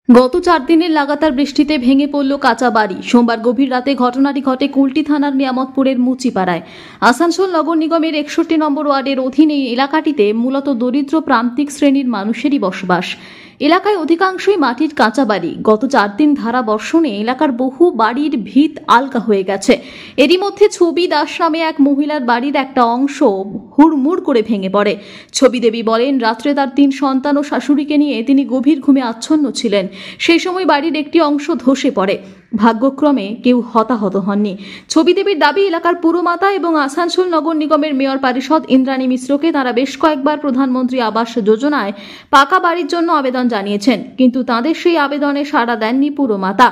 গত 4 দিনের লাগাতার বৃষ্টিতে ভেঙে পড়ল কাঁচা বাড়ি। সোমবার গভীর রাতে ঘটনাটি ঘটে কুলটি থানার নিয়ামতপুরের মুচিপাড়ায়। আসানসোল নগর নিগমের 61 নম্বর ওয়ার্ডের অধীন এই এলাকাটিতে মূলত দরিদ্র প্রান্তিক শ্রেণীর মানুষেরই বসবাস। এলাকায় অধিকাংশই মাটির কাঁচা বাড়ি। গত 4 দিন ধারা বর্ষণে এলাকার বহু বাড়ির ভিত আলগা হয়ে গেছে। এরই মধ্যে ছবি দাস নামে এক মহিলার বাড়ির একটা অংশ হুড়মুড় করে ভেঙে পড়ে। ছবি দেবী বলেন, রাত্রে তার 3 সন্তান ও শাশুড়িকে নিয়ে তিনি গভীর ঘুমে আচ্ছন্ন ছিলেন। সেই সময় বাড়ির একটি অংশ ধসে পড়ে। ভাগ্যক্রমে কেউ হতাহত হননি। ছবি দেবীর দাবি, এলাকার পুরমাতা এবং আসানসোল নগর নিগমের মেয়র পরিষদ ইন্দ্রাণী মিশ্রকে তারা বেশ কয়েকবার প্রধানমন্ত্রী আবাস যোজনায় পাকা বাড়ির জন্য আবেদন জানিয়েছেন, কিন্তু তাদের সেই আবেদনে সাড়া দেননি পুরমাতা।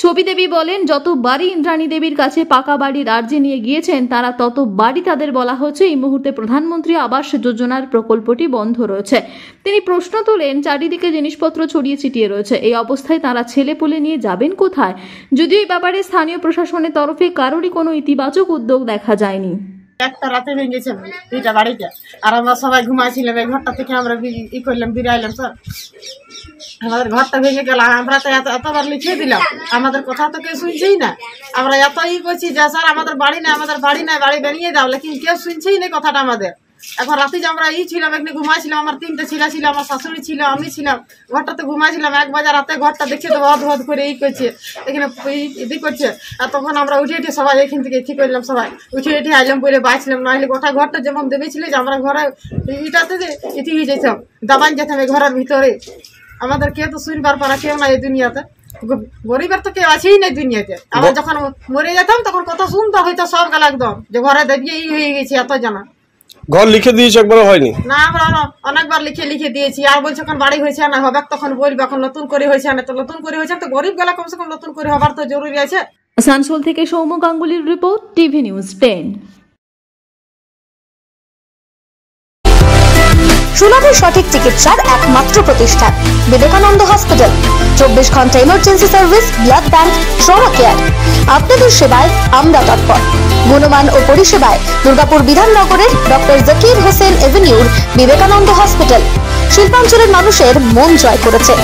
ছবি দেবী বলেন, যত বাড়ি ইন্দ্রাণী দেবীর কাছে পাকা বাড়ির আর্জি নিয়ে গিয়েছেন, তারা তত বাড়ি তাদের বলা হচ্ছে এই মুহূর্তে প্রধানমন্ত্রী আবাস যোজনার প্রকল্পটি বন্ধ রয়েছে। তিনি প্রশ্ন তোলেন, চারিদিকে জিনিসপত্র ছড়িয়ে ছিটিয়ে রয়েছে, এই অবস্থায় তারা ছেলেপুলে নিয়ে যাবেন কোথায়? যদিও এই ব্যাপারে স্থানীয় প্রশাসনের তরফে কারোরই কোনো ইতিবাচক উদ্যোগ দেখা যায়নি। একটা রাতে ভেঙেছে দুইটা বাড়িতে, আর আমরা সবাই ঘুমাইছিলাম। এই ঘরটা থেকে আমরা করলাম, বেরিয়ে স্যার, আমাদের ঘরটা ভেঙে গেল। আমরা তো এতবার লিখে দিলাম, আমাদের কথা তো কেউ শুনছেই না। আমরা এতই করছি যে স্যার আমাদের বাড়ি নাই, আমাদের বাড়ি নাই, বাড়ি বানিয়ে দাও, কিন্তু কেউ শুনছেই না কথাটা আমাদের। এখন রাতে যে আমরা ছিলাম, এখানে ঘুমাইছিলাম, আমার 3টে ছেলে ছিল, আমার শাশুড়ি ছিল, আমি ছিলাম, ঘরটাতে ঘুমাইছিলাম। 1 বাজে রাতে ঘরটা দেখছে তো অধ করে করছে, এখানে করছে। আর তখন আমরা উঠে সবাই এখান থেকে কি করলাম, সবাই উঠে আইলাম, বলে বাঁচলাম, না হলে গোটা ঘরটা যেমন দেবেছিল যে আমরা ঘরে ইটাতে ইতি হয়ে যেতাম, দাবান যেতাম এই ঘরের ভিতরে। আমাদের কেউ তো শুনবার পারা কেউ না এই দুনিয়াতে, গরিবের তো কেউ আছেই না দুনিয়াতে। আমরা যখন মরে যেতাম তখন কথা শুনতে হয়তো সব গেল একদম, যে ঘরে দেবিয়ে হয়ে গেছে এত জানা। ঘর লিখে দিয়েছে, একবারও হয়নি না? আমরা অনেকবার লিখে দিয়েছি। আর বলছে এখন বাড়ি হয়েছে না, হবে তখন বলবে, এখন নতুন করে হয়েছে না। তো নতুন করে হয়েছে তো গরিব গেলা কমসে কম নতুন করে হবার তো জরুরি আছে। আসানসোল থেকে সৌম্য গাঙ্গুলির রিপোর্ট, টিভি নিউজ 10। সুলভ সঠিক চিকিৎসার একমাত্র প্রতিষ্ঠান বিবেকানন্দ হসপিটাল। 24 ঘন্টা emergency service, blood bank, trauma care. আপনাদের সেবায় আমরা তৎপর। গুণমান ও পরিষেবায় দুর্গাপুর বিধাননগরের ডক্টর জাকির হোসেন এভিনিউর বিবেকানন্দ হসপিটাল শিল্পাঞ্চলের মানুষের মন জয় করেছে।